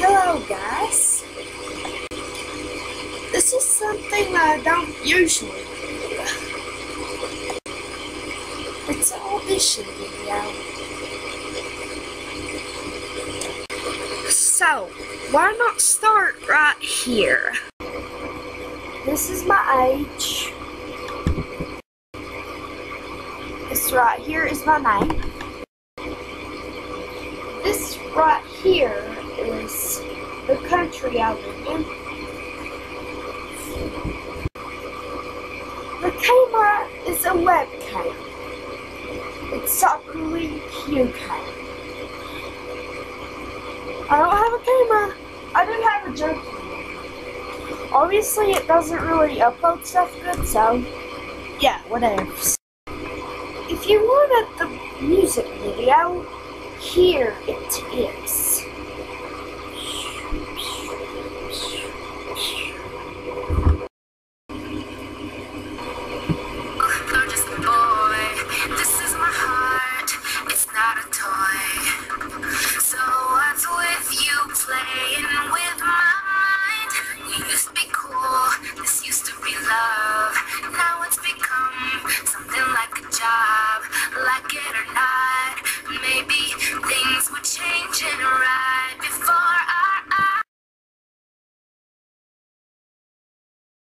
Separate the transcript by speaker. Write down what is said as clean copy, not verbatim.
Speaker 1: Hello guys, this is something I don't usually do. It's an audition video. So, why not start right here? This is my age. This right here is my name. This right here is the country I live in. The camera is a webcam. It's Sakura QCam. I don't have a camera. I do have a joke. Obviously, it doesn't really upload stuff good, so yeah, whatever. If you wanted the music video, here it is.